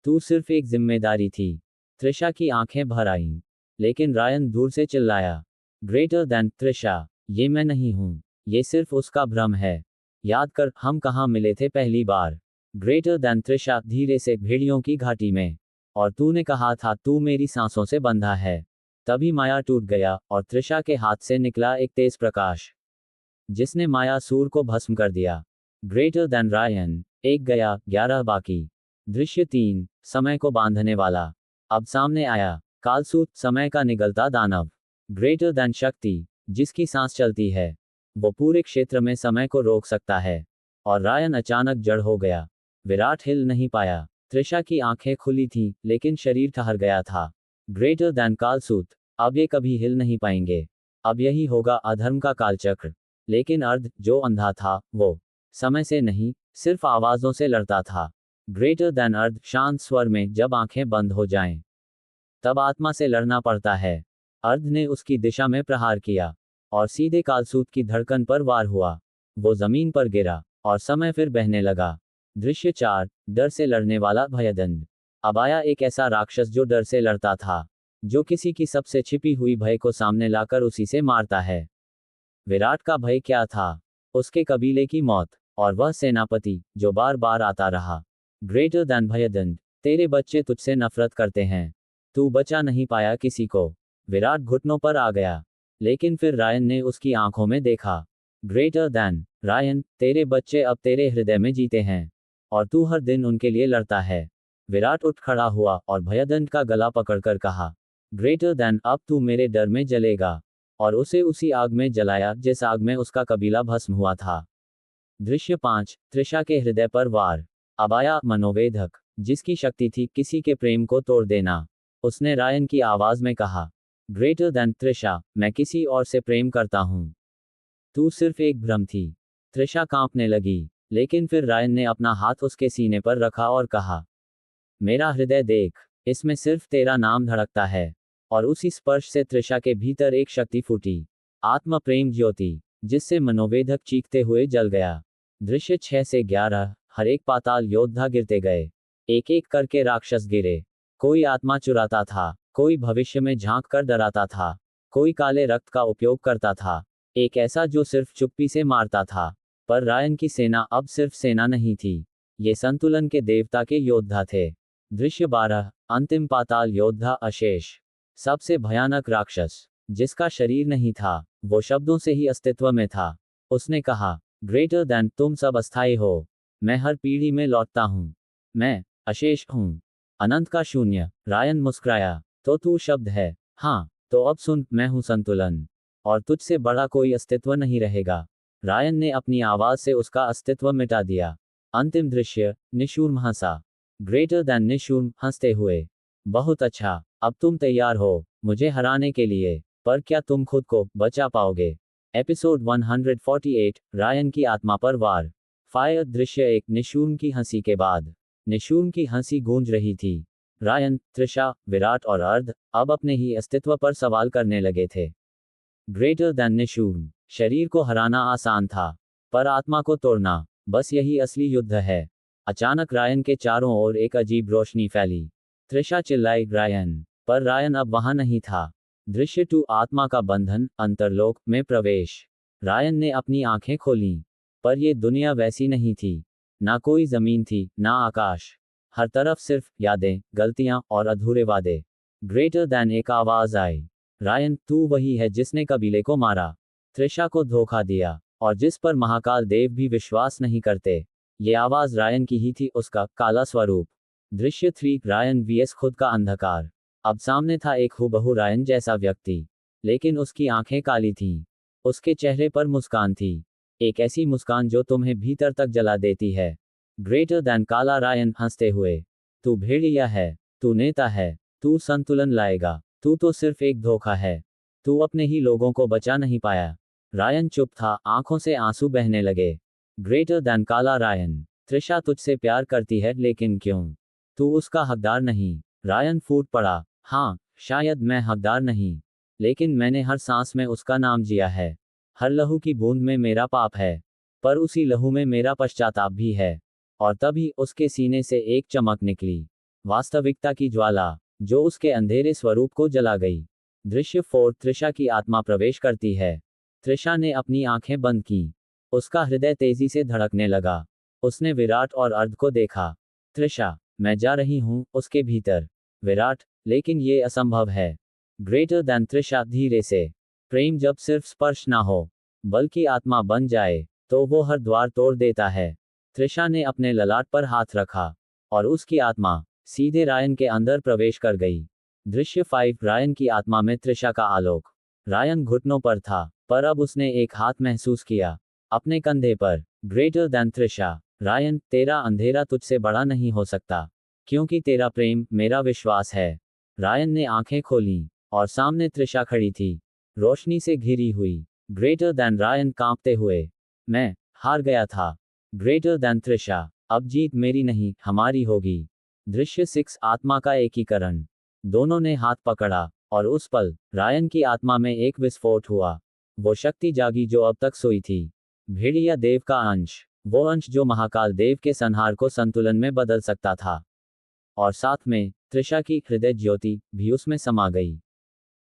A: तू सिर्फ एक जिम्मेदारी थी। त्रिशा की आंखें भर आईं, लेकिन रायन दूर से चिल्लाया, ग्रेटर देन, त्रिशा, ये मैं नहीं हूं। ये सिर्फ उसका भ्रम है। याद कर, हम कहाँ मिले थे पहली बार। Greater than Trisha. धीरे से, भेड़ियों की घाटी में। और तूने कहा था तू मेरी सांसों से बंधा है। तभी माया टूट गया और त्रिशा के हाथ से निकला एक तेज प्रकाश जिसने मायासूर को भस्म कर दिया। Greater than Ryan. एक गया, 11 बाकी। दृश्य 3, समय को बांधने वाला। अब सामने आया कालसूत, समय का निगलता दानव। ग्रेटर देन शक्ति, जिसकी सांस चलती है, वो पूरे क्षेत्र में समय को रोक सकता है। और रायन अचानक जड़ हो गया। विराट हिल नहीं पाया। त्रिशा की आंखें खुली थीं, लेकिन शरीर ठहर गया था। ग्रेटर देन कालसूत, अब ये कभी हिल नहीं पाएंगे। अब यही होगा अधर्म का कालचक्र। लेकिन अर्ध, जो अंधा था, वो समय से नहीं, सिर्फ आवाजों से लड़ता था। ग्रेटर देन अर्ध। शांत स्वर में, जब आंखें बंद हो जाएं, तब आत्मा से लड़ना पड़ता है। अर्ध ने उसकी दिशा में प्रहार किया और सीधे कालसूत की धड़कन पर वार हुआ। वो जमीन पर गिरा और समय फिर बहने लगा। दृश्य 4, डर से लड़ने वाला भयदंड। अब आया एक ऐसा राक्षस जो डर से लड़ता था, जो किसी की सबसे छिपी हुई भय को सामने लाकर उसी से मारता है। विराट का भय क्या था? उसके कबीले की मौत, और वह सेनापति जो बार बार आता रहा। ग्रेटर देन भयदंड, तेरे बच्चे तुझसे नफरत करते हैं। तू बचा नहीं पाया किसी को। विराट घुटनों पर आ गया, लेकिन फिर रायन ने उसकी आंखों में देखा। ग्रेटर देन रायन, तेरे बच्चे अब तेरे हृदय में जीते हैं, और तू हर दिन उनके लिए लड़ता है। विराट उठ खड़ा हुआ और भयदंड का गला पकड़कर कहा, ग्रेटर देन, अब तू मेरे डर में जलेगा। और उसे उसी आग में जलाया जिस आग में उसका कबीला भस्म हुआ था। दृश्य 5, त्रिशा के हृदय पर वार। अब आया मनोवेधक, जिसकी शक्ति थी किसी के प्रेम को तोड़ देना। उसने रायन की आवाज में कहा, ग्रेटर देन त्रिशा, मैं किसी और से प्रेम करता हूं। तू सिर्फ एक भ्रम थी। त्रिशा कांपने लगी, लेकिन फिर रायन ने अपना हाथ उसके सीने पर रखा और कहा, मेरा हृदय देख, इसमें सिर्फ तेरा नाम धड़कता है। और उसी स्पर्श से त्रिशा के भीतर एक शक्ति फूटी, आत्मा प्रेम ज्योति, जिससे मनोवेधक चीखते हुए जल गया। दृश्य 6 से 11, हर एक पाताल योद्धा गिरते गए। एक एक करके राक्षस गिरे। कोई आत्मा चुराता था, कोई भविष्य में झांक कर डराता था, कोई काले रक्त का उपयोग करता था, एक ऐसा जो सिर्फ चुप्पी से मारता था। पर रायन की सेना अब सिर्फ सेना नहीं थी, ये संतुलन के देवता के योद्धा थे। दृश्य 12, अंतिम पाताल योद्धा अशेष। सबसे भयानक राक्षस, जिसका शरीर नहीं था, वो शब्दों से ही अस्तित्व में था। उसने कहा, ग्रेटर दैन, तुम सब अस्थायी हो। मैं हर पीढ़ी में लौटता हूँ। मैं अशेष हूँ, अनंत का शून्य। रायन मुस्कुराया, तो तू शब्द है। हाँ, तो अब सुन, मैं हूँ संतुलन, और तुझसे बड़ा कोई अस्तित्व नहीं रहेगा। रायन ने अपनी आवाज से उसका अस्तित्व मिटा दिया। अंतिम दृश्य, निशूर्म हंसा। ग्रेटर दैन निशूर्म हंसते हुए, बहुत अच्छा, अब तुम तैयार हो मुझे हराने के लिए, पर क्या तुम खुद को बचा पाओगे? एपिसोड 148, रायन की आत्मा पर वार। फायर दृश्य 1, निशूर्म की हंसी के बाद। निशूर्म की हंसी गूंज रही थी। रायन, त्रिशा, विराट और अर्ध अब अपने ही अस्तित्व पर सवाल करने लगे थे। ग्रेटर दैन निशूर्म, शरीर को हराना आसान था, पर आत्मा को तोड़ना, बस यही असली युद्ध है। अचानक रायन के चारों ओर एक अजीब रोशनी फैली। त्रिशा चिल्लाई, रायन, पर रायन अब वहां नहीं था। दृश्य 2, आत्मा का बंधन, अंतरलोक में प्रवेश। रायन ने अपनी आंखें खोलीं, पर ये दुनिया वैसी नहीं थी। ना कोई जमीन थी, ना आकाश। हर तरफ सिर्फ यादें, गलतियां और अधूरे वादे। ग्रेटर दैन, एक आवाज आई, रायन, तू वही है जिसने कबीले को मारा, त्रिशा को धोखा दिया, और जिस पर महाकाल देव भी विश्वास नहीं करते। ये आवाज रायन की ही थी, उसका काला स्वरूप। दृश्य 3, रायन वीएस खुद का अंधकार। अब सामने था एक हूबहू रायन जैसा व्यक्ति, लेकिन उसकी आंखें काली थीं। उसके चेहरे पर मुस्कान थी, एक ऐसी मुस्कान जो तुम्हें भीतर तक जला देती है। ग्रेटर दैन, काला रायन हंसते हुए, तू भेड़िया है, तू नेता है, तू संतुलन लाएगा, तू तो सिर्फ एक धोखा है, तू अपने ही लोगों को बचा नहीं पाया। रायन चुप था, आंखों से आंसू बहने लगे। ग्रेटर दैन, काला रायन, त्रिशा तुझसे प्यार करती है, लेकिन क्यों? तू उसका हकदार नहीं। रायन फूट पड़ा, हाँ, शायद मैं हकदार नहीं, लेकिन मैंने हर सांस में उसका नाम जिया है। हर लहू की बूंद में मेरा पाप है, पर उसी लहू में मेरा पश्चाताप भी है। और तभी उसके सीने से एक चमक निकली, वास्तविकता की ज्वाला, जो उसके अंधेरे स्वरूप को जला गई। दृश्य 4, त्रिशा की आत्मा प्रवेश करती है। त्रिशा ने अपनी आंखें बंद की, उसका हृदय तेजी से धड़कने लगा। उसने विराट और अर्ध को देखा। त्रिशा, मैं जा रही हूं, उसके भीतर। विराट, लेकिन ये असंभव है। ग्रेटर दैन, त्रिशा धीरे से, प्रेम जब सिर्फ स्पर्श ना हो, बल्कि आत्मा बन जाए, तो वो हर द्वार तोड़ देता है। त्रिशा ने अपने ललाट पर हाथ रखा, और उसकी आत्मा सीधे रायन के अंदर प्रवेश कर गई। दृश्य 5, रायन की आत्मा में त्रिशा का आलोक। रायन घुटनों पर था, पर अब उसने एक हाथ महसूस किया, अपने कंधे पर। ग्रेटर दैन, त्रिशा, रायन, तेरा अंधेरा तुझसे बड़ा नहीं हो सकता, क्योंकि तेरा प्रेम मेरा विश्वास है। रायन ने आंखें खोलीं, और सामने त्रिशा खड़ी थी, रोशनी से घिरी हुई। ग्रेटर दैन, रायन कांपते हुए, मैं हार गया था। ग्रेटर दैन, त्रिशा, अब जीत मेरी नहीं, हमारी होगी। दृश्य 6, आत्मा का एकीकरण। दोनों ने हाथ पकड़ा, और उस पल रायन की आत्मा में एक विस्फोट हुआ। वो शक्ति जागी जो अब तक सोई थी। भेड़िया देव का अंश, वो अंश जो महाकाल देव के संहार को संतुलन में बदल सकता था। और साथ में त्रिशा की हृदय ज्योति भी उसमें समा गई।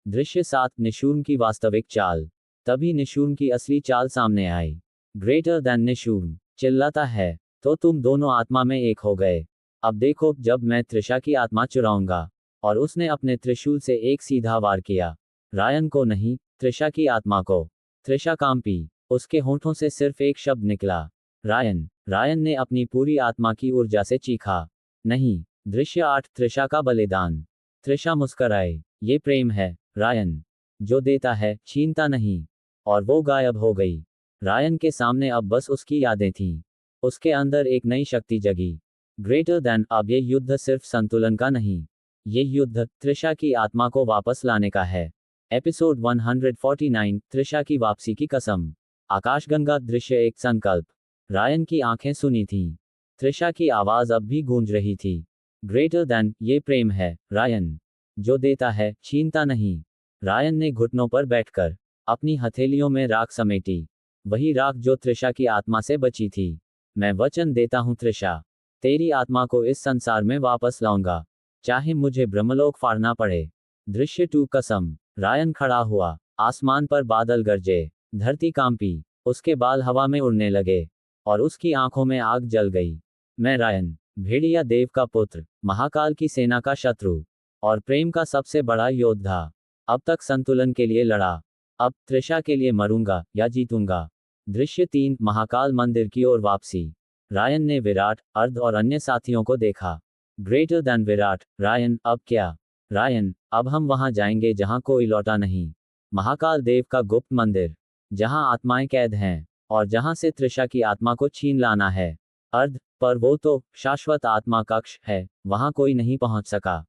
A: दृश्य 7, निशूर्म की वास्तविक चाल। तभी निशूर्म की असली चाल सामने आई। ग्रेटर दैन, निशूर्म चिल्लाता है, तो तुम दोनों आत्मा में एक हो गए। अब देखो, जब मैं त्रिशा की आत्मा चुराऊंगा। और उसने अपने त्रिशूल से एक सीधा वार किया, रायन को नहीं, त्रिशा की आत्मा को। त्रिशा कांपी, उसके होंठों से सिर्फ एक शब्द निकला, रायन। रायन ने अपनी पूरी आत्मा की ऊर्जा से चीखा, नहीं। दृश्य 8, त्रिशा का बलिदान। त्रिशा मुस्कराए, ये प्रेम है, रायन, जो देता है, छीनता नहीं। और वो गायब हो गई। रायन के सामने अब बस उसकी यादें थीं। उसके अंदर एक नई शक्ति जगी। ग्रेटर दैन, अब ये युद्ध सिर्फ संतुलन का नहीं, ये युद्ध त्रिशा की आत्मा को वापस लाने का है। एपिसोड 149, त्रिशा की वापसी की कसम। आकाशगंगा दृश्य 1, संकल्प। रायन की आंखें सुनी थीं, त्रिशा की आवाज अब भी गूंज रही थी। ग्रेटर दैन, ये प्रेम है, रायन, जो देता है, छीनता नहीं। रायन ने घुटनों पर बैठकर अपनी हथेलियों में राख समेटी, वही राख जो त्रिशा की आत्मा से बची थी। मैं वचन देता हूं त्रिशा, तेरी आत्मा को इस संसार में वापस लाऊंगा, चाहे मुझे ब्रह्मलोक फाड़ना पड़े। दृश्य 2 कसम। रायन खड़ा हुआ, आसमान पर बादल गरजे, धरती कांपी, उसके बाल हवा में उड़ने लगे, और उसकी आंखों में आग जल गई। मैं रायन, भेड़िया देव का पुत्र, महाकाल की सेना का शत्रु, और प्रेम का सबसे बड़ा योद्धा, अब तक संतुलन के लिए लड़ा, अब त्रिशा के लिए मरूंगा या जीतूंगा। दृश्य 3 महाकाल मंदिर की ओर वापसी। रायन ने विराट, अर्ध और अन्य साथियों को देखा। ग्रेटर देन विराट, रायन, अब क्या? रायन, अब हम वहां जाएंगे जहां कोई लौटा नहीं। महाकाल देव का गुप्त मंदिर, जहां आत्माएं कैद हैं, और जहां से त्रिशा की आत्मा को छीन लाना है। अर्ध, पर वो तो शाश्वत आत्मा कक्ष है, वहां कोई नहीं पहुंच सका।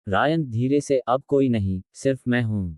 A: रायन धीरे से, अब कोई नहीं, सिर्फ मैं हूं।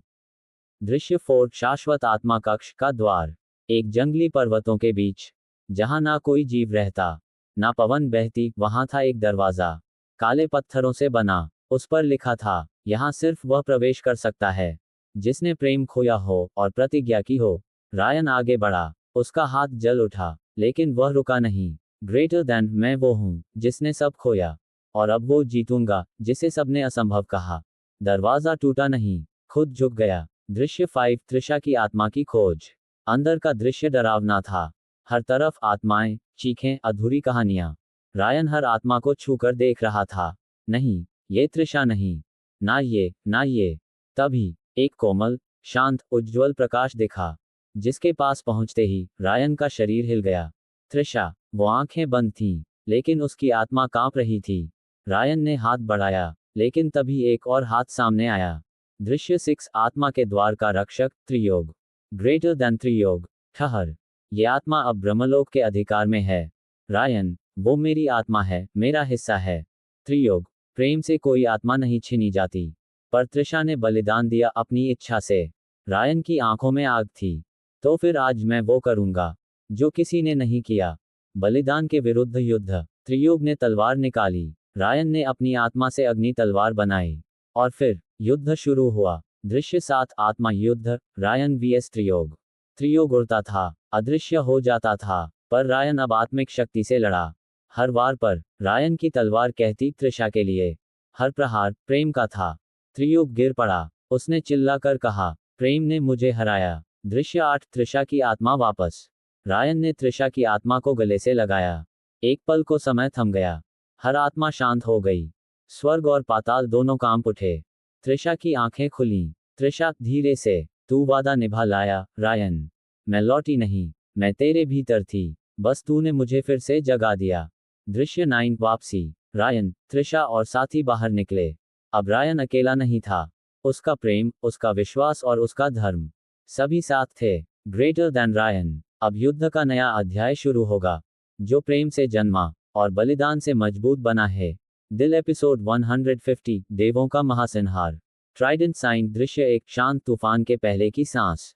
A: दृश्य 4 शाश्वत आत्मा कक्ष का द्वार। एक जंगली पर्वतों के बीच, जहां ना कोई जीव रहता, ना पवन बहती, वहां था एक दरवाजा, काले पत्थरों से बना। उस पर लिखा था, यहां सिर्फ वह प्रवेश कर सकता है जिसने प्रेम खोया हो और प्रतिज्ञा की हो। रायन आगे बढ़ा, उसका हाथ जल उठा, लेकिन वह रुका नहीं। ग्रेटर देन, मैं वो हूं जिसने सब खोया, और अब वो जीतूंगा जिसे सबने असंभव कहा। दरवाजा टूटा नहीं, खुद झुक गया। दृश्य 5 त्रिशा की आत्मा की खोज। अंदर का दृश्य डरावना था, हर तरफ आत्माएं, चीखें, अधूरी कहानियां। रायन हर आत्मा को छूकर देख रहा था। नहीं, ये त्रिशा नहीं, ना ये, ना ये। तभी एक कोमल, शांत, उज्ज्वल प्रकाश दिखा, जिसके पास पहुंचते ही रायन का शरीर हिल गया। त्रिशा, वो आंखें बंद थीं, लेकिन उसकी आत्मा कांप रही थी। रायन ने हाथ बढ़ाया, लेकिन तभी एक और हाथ सामने आया। दृश्य 6 आत्मा के द्वार का रक्षक, त्रियोग। ग्रेटर देन त्रियोग, ठहर, ये आत्मा अब ब्रह्मलोक के अधिकार में है। रायन, वो मेरी आत्मा है, मेरा हिस्सा है। त्रियोग, प्रेम से कोई आत्मा नहीं छीनी जाती, पर त्रिशा ने बलिदान दिया अपनी इच्छा से। रायन की आंखों में आग थी। तो फिर आज मैं वो करूंगा जो किसी ने नहीं किया, बलिदान के विरुद्ध युद्ध। त्रियोग ने तलवार निकाली, रायन ने अपनी आत्मा से अग्नि तलवार बनाई, और फिर युद्ध शुरू हुआ। दृश्य 7 आत्मा युद्ध, रायन vs त्रियोग। त्रियोग उड़ता था, अदृश्य हो जाता था, पर रायन अब आत्मिक शक्ति से लड़ा। हर वार पर रायन की तलवार कहती त्रिशा के लिए, हर प्रहार प्रेम का था। त्रियोग गिर पड़ा, उसने चिल्लाकर कहा, प्रेम ने मुझे हराया। दृश्य 8 त्रिशा की आत्मा वापस। रायन ने त्रिशा की आत्मा को गले से लगाया। एक पल को समय थम गया, हर आत्मा शांत हो गई। स्वर्ग और पाताल दोनों कांप उठे। त्रिशा की आंखें खुलीं। त्रिशा, धीरे से, तू वादा निभा लाया, रायन। मैं लौटी नहीं, मैं तेरे भीतर थी, बस तूने मुझे फिर से जगा दिया। दृश्य 9 वापसी। रायन, त्रिशा और साथी बाहर निकले। अब रायन अकेला नहीं था, उसका प्रेम, उसका विश्वास और उसका धर्म, सभी साथ थे। ग्रेटर देन रायन, अब युद्ध का नया अध्याय शुरू होगा, जो प्रेम से जन्मा और बलिदान से मजबूत बना है। दिल एपिसोड 150 देवों का महासंहार। Trident sign. दृश्य 1 शांत तूफान के पहले की सांस।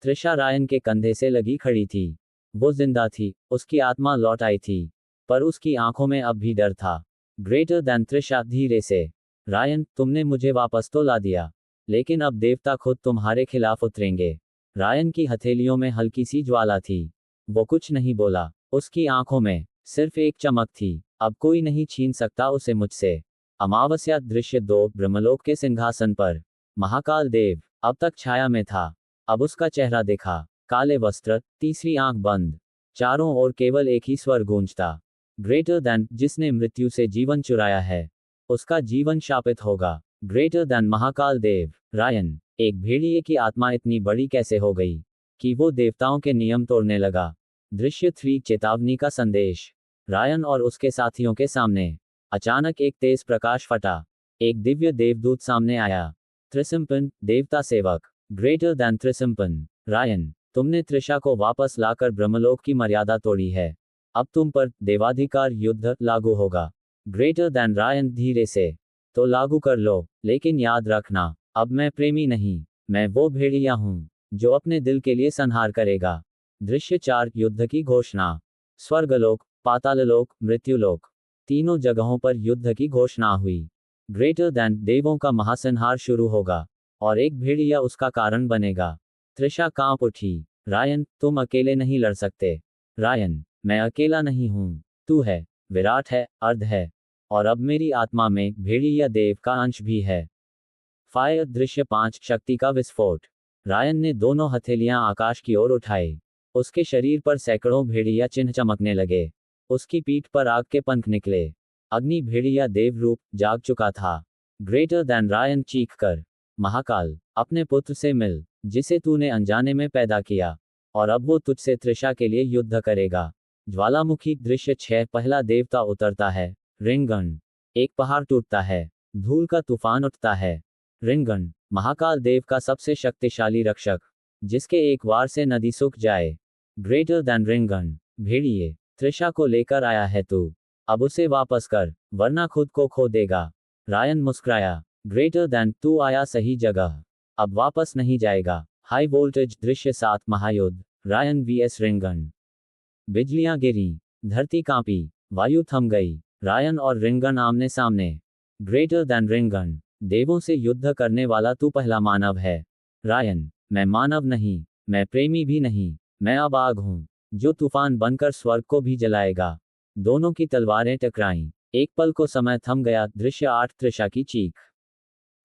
A: त्रिशा रायन के कंधे से लगी खड़ी थी। वो जिंदा थी, उसकी आत्मा लौट आई थी, पर उसकी आंखों में अब भी डर था। ग्रेटर देन त्रिशा धीरे से, रायन, तुमने मुझे वापस तो ला दिया, लेकिन अब देवता खुद तुम्हारे खिलाफ उतरेंगे। रायन की हथेलियों में हल्की सी ज्वाला थी। वो कुछ नहीं बोला, उसकी आंखों में सिर्फ एक चमक थी, अब कोई नहीं छीन सकता उसे मुझसे। अमावस्या। दृश्य 2 ब्रह्मलोक के सिंहासन पर महाकाल देव अब तक छाया में था, अब उसका चेहरा दिखा, काले वस्त्र, तीसरी आंख बंद, चारों ओर केवल एक ही स्वर गूंजता, ग्रेटर देन, जिसने मृत्यु से जीवन चुराया है, उसका जीवन शापित होगा। ग्रेटर देन महाकाल देव। रायन, एक भेड़िए की आत्मा इतनी बड़ी कैसे हो गई कि वो देवताओं के नियम तोड़ने लगा। दृश्य 3 चेतावनी का संदेश। रायन और उसके साथियों के सामने अचानक एक तेज प्रकाश फटा। एक दिव्य देवदूत सामने आया। त्रिसिम्पन, देवता सेवक। ग्रेटर देन त्रिसिम्पन, रायन, तुमने त्रिशा को वापस लाकर ब्रह्मलोक की मर्यादा तोड़ी है, अब तुम पर देवाधिकार युद्ध लागू होगा। ग्रेटर देन रायन धीरे से, तो लागू कर लो, लेकिन याद रखना, अब मैं प्रेमी नहीं, मैं वो भेड़िया हूं जो अपने दिल के लिए संहार करेगा। दृश्य 4 युद्ध की घोषणा। स्वर्गलोक, पाताललोक, मृत्युलोक, तीनों जगहों पर युद्ध की घोषणा हुई। ग्रेटर देन, देवों का महासंहार शुरू होगा, और एक भेड़िया उसका कारण बनेगा। त्रिशा कांप उठी। रायन, तुम अकेले नहीं लड़ सकते। रायन, मैं अकेला नहीं हूं, तू है। विराट है, अर्ध है, और अब मेरी आत्मा में भेड़िया देव का अंश भी है। फायर दृश्य 5 शक्ति का विस्फोट। रायन ने दोनों हथेलियां आकाश की ओर उठाई। उसके शरीर पर सैकड़ों भेड़िया चिन्ह चमकने लगे। उसकी पीठ पर आग के पंख निकले। अग्नि भेड़िया देव रूप जाग चुका था। ग्रेटर दैन रायन चीख कर, महाकाल, अपने पुत्र से मिल, जिसे तूने अनजाने में पैदा किया, और अब वो तुझसे तृषा के लिए युद्ध करेगा। ज्वालामुखी दृश्य 6 पहला देवता उतरता है। रिंगण। एक पहाड़ टूटता है। धूल का तूफान उठता है। रिंगण, महाकाल देव का सबसे शक्तिशाली रक्षक, जिसके एक वार से नदी सूख जाए। ग्रेटर दैन रिंगण, भेड़िए, तृषा को लेकर आया है तू, अब उसे वापस कर, वरना खुद को खो देगा। रायन मुस्कुराया। ग्रेटर दैन, तू आया सही जगह, अब वापस नहीं जाएगा। हाई वोल्टेज दृश्य 7 महायुद्ध। रायन वीएस रिंगण। बिजलियां गिरी, धरती कांपी, वायु थम गई। रायन और रिंगण आमने सामने। ग्रेटर दैन रिंगण, देवों से युद्ध करने वाला तू पहला मानव है। रायन, मैं मानव नहीं, मैं प्रेमी भी नहीं, मैं अब आग हूं, जो तूफान बनकर स्वर्ग को भी जलाएगा। दोनों की तलवारें टकराईं। एक पल को समय थम गया। दृश्य 8 तृषा की चीख।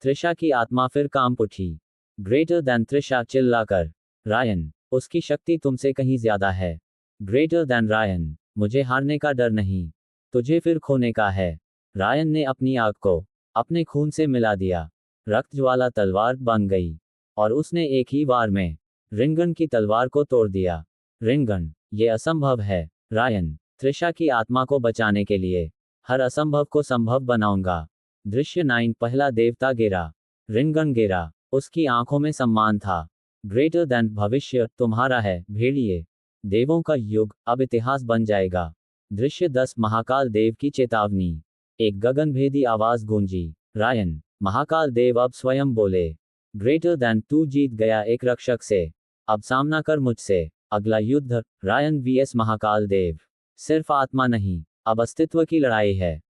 A: तृषा की आत्मा फिर कांप उठी। ग्रेटर दैन तृषा चिल्लाकर, रायन, उसकी शक्ति तुमसे कहीं ज्यादा है। ग्रेटर दैन रायन, मुझे हारने का डर नहीं, तुझे फिर खोने का है। रायन ने अपनी आग को अपने खून से मिला दिया। रक्त ज्वाला तलवार बन गई, और उसने एक ही वार में रिंगण की तलवार को तोड़ दिया। रिंगण, ये असंभव है। रायन, तृषा की आत्मा को बचाने के लिए हर असंभव को संभव बनाऊंगा। दृश्य 9 पहला देवता गिरा। रिंगण गिरा। उसकी आंखों में सम्मान था। ग्रेटर दैन, भविष्य तुम्हारा है भेड़िए। देवों का युग अब इतिहास बन जाएगा। दृश्य 10 महाकाल देव की चेतावनी। एक गगनभेदी आवाज गूंजी। रायन, महाकाल देव अब स्वयं बोले। ग्रेटर दैन, तू जीत गया एक रक्षक से, अब सामना कर मुझसे। अगला युद्ध, रायन वीएस महाकाल देव। सिर्फ आत्मा नहीं, अब अस्तित्व की लड़ाई है।